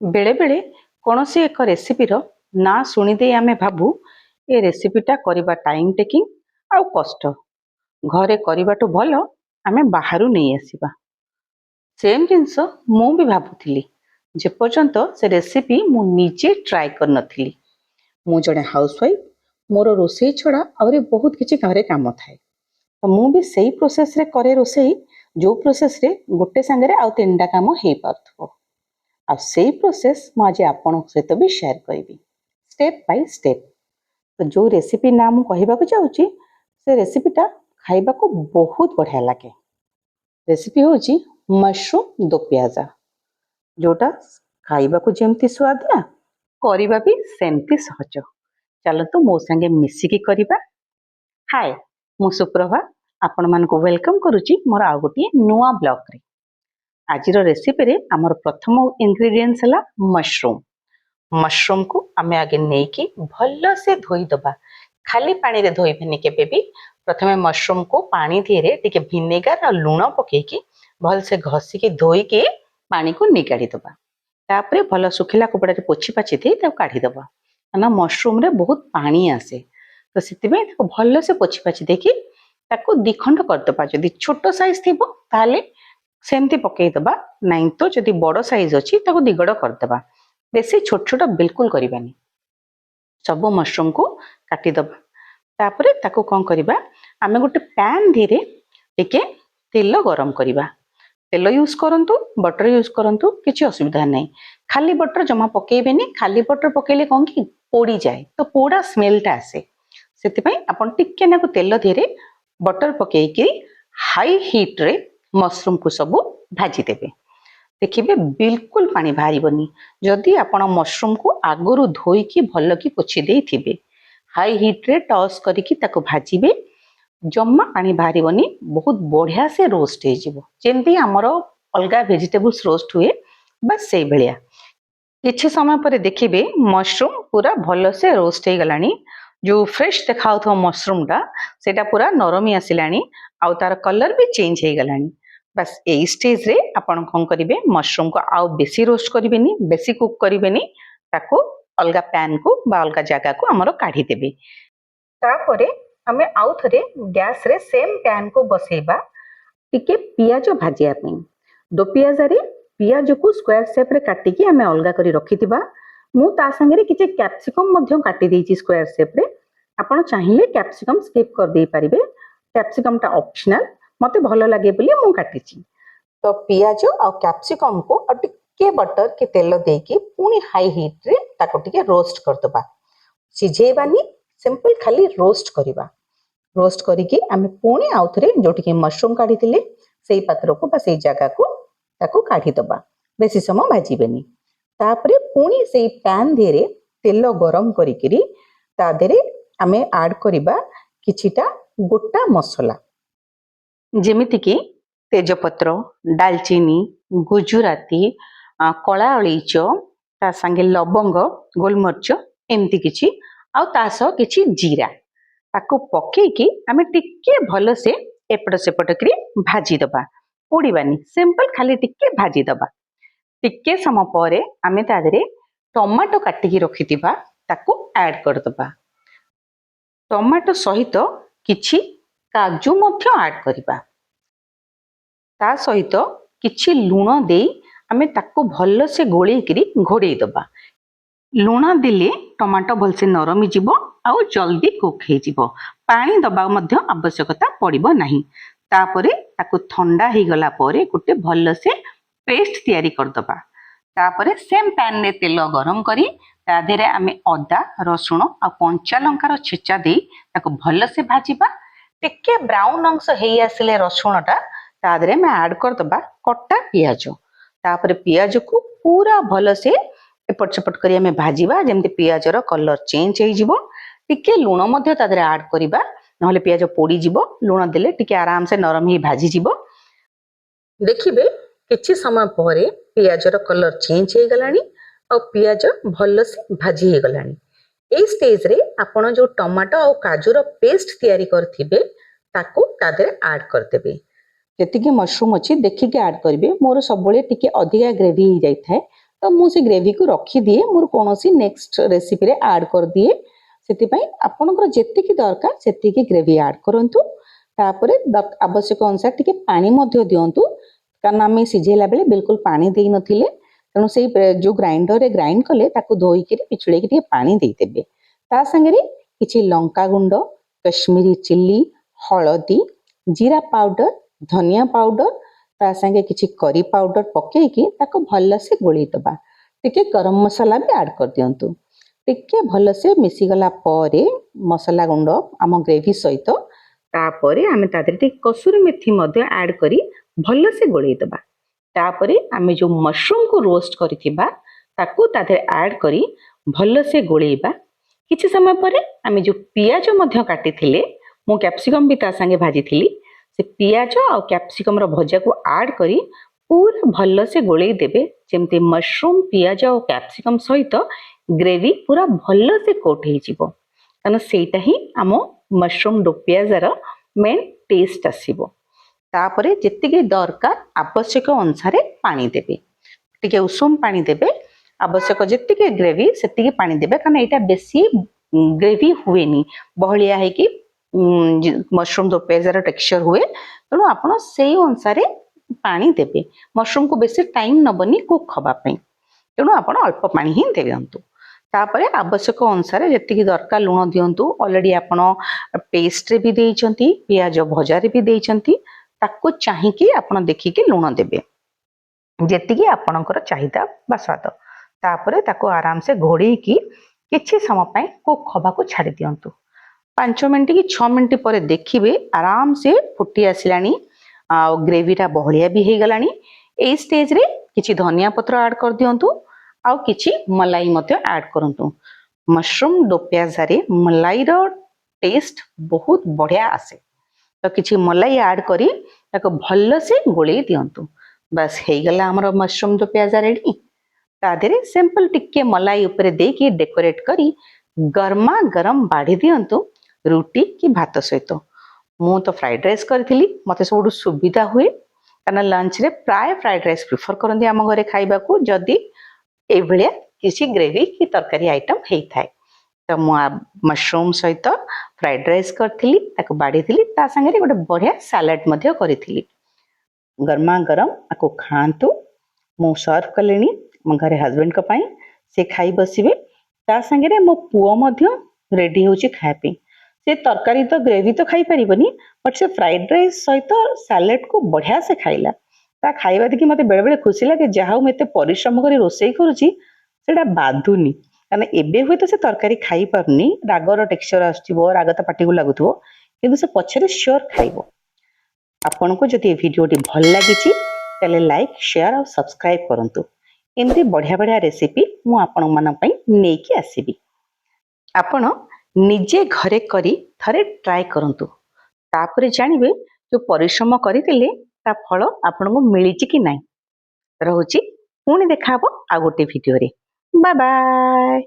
बेले बेले कौन सी एक रेसिपीर ना शुणिदे आमे भाबू ए रेसिपीटा करबा टाइम टेकिंग आउ कष्ट घरे करबाटू भल आमे बाहरु नहीं आसीबा सेम जिनस मु भी भाबुथिली जे पर्यंत से रेसिपी मु निजे ट्राई कर नथिली। मु जड़े हाउसवाइफ मोर रोसई छड़ा आउरी बहुत किछि घरे काम थाए तो मु भी सेही प्रोसेस रे करे रोसई जो प्रोसेस रे गोटे संगे आउ तीनटा काम हे पारथो आ सेही प्रोसेस मु आज आपण सहित भी शेयर करी स्टेप बाय स्टेप। तो जो रेसिपी ना मु कहबाकू चाहूची से रेसिपीटा खाइबा को बहुत बढ़िया लगे। रेसिपी होची मशरूम दो प्याजा जोटा खाइबा को जेमती स्वादिया करिबा भी सेमती सहज। चलतो मो संगे मिसिकी करिबा। हाय मु सुप्रभा आपण मानको वेलकम करूची मोर आ गोटी नुआ ब्लॉग रे। आजिरो रेसिपी रे हमर प्रथम इंग्रेडिएंट्स हला मशरूम। मशरूम को आमे आगे नेकी भल्लो से धोई दबा। खाली पानी रे धोइबेनी केबे भी प्रथमे मशरूम को पानी धीरे टिके विनेगर और लूण पकेकी भल से घसी के धोई के पानी को निकाली दबा। तापरे भल सुखिला कपड़ा रे पोछि पाछि दे ताको काढी दबा ना मशरूम रे बहुत पानी आसे तो सेतिबे ताको भल्लो से पोछि पाछि देकी ताको दिखंड कर दबा। जदि छोटो साइज थिबो ताले सेमती पकई दबा नहीं तो जदि बड़ साइज अछि ताको दिगड़ कर दबा। बेसी छोट छोट बिल्कुल करिबानी। सब मशरूम को काटी दबा तापरे ताको कोन करिबा आमे गोटे पैन धीरे टिके तेल गरम करिबा। तेल यूज करंतु बटर यूज करंतु किछि असुविधा नहीं। खाली बटर जमा पकेबेनी। खाली बटर पकेले कोन कि पोड़ी जाए तो पोड़ा स्मेलटा आसे सेति पई आपण टिके नाको तेल धीरे बटर पकेकी हाई हीट रे मशरूम को सब भाजी देबे। देखिए बिल्कुल पानी बाहरबनी। जदि आपण मशरूम को आगुरु धोईकी भल की पोछि देथिबे हाई हीट रे टॉस करिकी ताको भाजीबे जम्मा पानी बाहरबनी। बहुत बढ़िया से रोस्ट हे जिवो जेंती हमरो अलगा वेजिटेबल्स रोस्ट हुए बस से भलिया। किछि समय पर देखिबे मशरूम पूरा भल से रोस्ट हे गलानी। जो फ्रेश देखाउथो मशरूम टा सेटा पूरा नरमी आसिलानी आउ तार कलर भी चेंज हे गलानी। बस ए स्टेज रे आपण कोन करिवे मशरूम को आउ बेसी रोस्ट करिवेनी बेसी कुक करिवेनी ताको अलगा पैन को बा अलगा जगह को हमरो काढी देबे। तापरे हमें आउ थरे गैस रे सेम पैन को बसेबा टिके पियाज भाजिया पई। दो पियाज रे पियाज को स्क्वायर शेप रे काटी की हमें अलगा करी रखिथिबा। मु ता संगे रे किछि कैप्सिकम मध्य काटी देछि स्क्वायर शेप रे। आपण चाहिए कैप्सिकम स्किप कर दे पारिबे। कैप्सिकम टा ऑप्शनल मते भलो लागे बोली मु काटिछि। तो पियाज और कैप्सिकम को और टिके बटर के तेल देकी पुनी हाई हीट रे ताको टिके रोस्ट कर दबा। सिझेबानी सिंपल खाली रोस्ट करिबा। रोस्ट करिके आमे पुनी आउथरे जोटी के मशरूम काढी थिले सेही पात्र को बा सेही जगह को ताको काढी दबा। बेसी समय भाजीबेनी। तापरे पुनी सेही पैन धेरे तेल गरम करिकिरी ता धेरे आमे ऐड करिबा किछिटा गोटा मसला जेमिति कि तेजपत्र दालचीनी गुजराती कला अलैच ता संगे लवंग गोलमर्च एमती किछि आउ ता सह किछि जीरा ताको पकेकी आमे टिके भल से एपट सेपट करी भाजी दबा। पोड़ीबानी सिंपल खाली टिके भाजी दबा। टिके समय परे आमे ता देरे टमाटो काटिकी रखिथिबा ताको ऐड कर दबा। टमाटो सहित किछि काजू मध्य ऐड करिबा। ता सहित किछि लूण देई आमे ताको भल से गोळेई करी घोड़ेई दबा। लूण दिले टमाटो भल से नरमी जिवो आउ जल्दी कुक हे जिवो। पानी दबा मध्य आवश्यकता पड़िबो नाही। तापरे ताको ठंडा हे गला परे गुटे भल से पेस्ट तयारी कर दबा। तापरे सेम पैन रे तेल गरम करी ता देरे आमे अदा रसुण आ कंचा लंकार छेचा देई ताको भल से भाजीबा। टिके ब्राउन अंश हेई आसिले रसुणटा ता देरे मैं ऐड कर दबा कटा पियाज। तापरे पियाज को पूरा भल से एपट सेपट करी हमें भाजीबा जेमती पियाज रो कलर चेंज हे जिवो। टिके लूण मध्य ता देरे ऐड करिबा नहले पियाज पोड़ी जिवो। लूण देले टिके आराम से नरम ही भाजी जिवो। देखिबे किछि समय परे पियाज रो कलर चेंज हे गलानी और पियाज भल से भाजी हे गलानी। ए स्टेज रे आपण जो टमाटो और काजू रो पेस्ट तयारी करथिबे ताको ता देरे ऐड कर देबे। जेतिकी मशरूम अछि देखिके ऐड करिवे। मोर सबले टिके अधिका ग्रेवी ही जाई थाए तो मुझे ग्रेवी को रखीदिए मोर कौन नेक्स्ट रेसिपी आड कर दिए से आपंकर जी दरकार से ग्रेवी आड करूँ तापर आवश्यक अनुसार टी पा दिंतु कारण आम सिझेला बेले बिल्कुल पानी दे नथिले तेणु से जो ग्राइंडर रे ग्राइंड कले धोईक पिछड़े पानी देदेवे ता संगे किछि लंका गुंड कश्मीरी चिल्ली हलदी जीरा पाउडर धनिया पाउडर ता संगे किछि करी पाउडर पकेकी ताको भल से गोली दबा टिके गरम मसाला भी ऐड कर दियंतु टिके भल से मिसी गला परे मसाला गुंड आम ग्रेवी सहित तापरे आमे तादरे कसूरी मेथी मध्य ऐड करी भल से गोली दबा तापरे आमे जो मशरूम को रोस्ट करिथिबा ताको तादरे ऐड करी भल से गोलेबा किछि समय परे आमे जो पियाज मध्य काटी थिले मु कैप्सिकम भी ता संगे भाजी थिली से पियाज और कैप्सिकम रो भजा को ऐड करी पूरा भल से गोले देबे जेमते मशरूम पियाज और कैप्सिकम सहित ग्रेवी पूरा भल से कोट हे जिवो कारण सेटा ही आम मशरूम डो पियाजर मेन टेस्ट आसीबो तापरे जेतिके दरकार आवश्यक अनुसार पानी देबे टिके उषुम पानी देबे आवश्यक जेतिके ग्रेवी सेतिके पानी देबे कारण एटा बेसी ग्रेवी हुएनी बहलिया है कि मशरूम दो पेजर टेक्सचर हुए तेणु आपण से अनुसार पानी देबे मशरूम को बेसी टाइम नबनी कुक हबा पई तेणु आपण अल्प पानी ही देबंतु तापरे आवश्यक अनुसार जेतिकी दरकार लुण दियंतु ऑलरेडी आपण पेस्ट रे भी देइचंती पियाज भजा रे भी देइचंती ताको चाहिकी आपण देखिकी लुण देबे जेतिकी आपणकर चाहिदा बा स्वाद तापरे ताको आराम से घोड़ी की किछि समय पई कुक हबा को छाड़ी दियंतु 5 मिनट कि 6 मिनट पर देखिए आराम से फुटी आसलानी आ ग्रेवीटा बहलिया भी हो गलानी ए स्टेज रे किछि धनिया पत्र ऐड कर दियंतु आ किछि मलाई मध्य ऐड करंतु मशरूम दो प्याजा रे मलाई रो टेस्ट बहुत बढ़िया आसे तो किछि मलाई ऐड करी ताको भल्ल से गोले दियंतु बस हे गला हमर मशरूम दो प्याजा रेडी तादेरे सिंपल टिके मलाई ऊपर देकी डेकोरेट करी गरमा गरम बाढ़ी दियंतु रुटी कि भात सहित मु तो फ्राइड राइस करी मत सब सुविधा हुए कारण लंच रे प्राय फ्राइड राइस प्रिफर करती आम घरे खाइबा को जदि ए भलिया किसी ग्रेवी कि तरकारी आइटम हेई थाए तो मु मशरूम सहित फ्राइड राइस करी ताको बाड़ी ता संगे गोटे बढ़िया सैलेड मध्य करी गरमा गरम आपको खातु मु सर्व कलेनी मो घरे हस्बैंड को पाई से खाई बसिबे ता संगे मो पुओ मध्य रेडी होची खाए से तरकारी तो ग्रेवी तो खाई परिबनी बट से फ्राइड राइस सहित सैलेड को बढ़िया से खाइला ता खाइबा देखि मते बेले बेले खुशी लागे जहाउ मते परिश्रम करी रोसई करूची सेटा बाधुनी कारण एबे हुए तो से तरकारी खाई पारुनी रागर टेक्सचर आछिबो राग ता पाटी को लागुथबो किंतु से पछरे श्योर खाइबो आपन को जदि वीडियोटी भल लागिची तले लाइक शेयर और सब्सक्राइब करंतु एमती बढ़िया बढ़िया रेसिपी मु आपण मन पई नेकी आसीबी आपण निजे घरे करी थरे ट्राई करंतु तापरे जानिबे जो परिश्रम करितिले ता फल आपण को मिलिची कि नाही रहूची पुणी देखाबो आ गोटे वीडियो रे बाय बाय।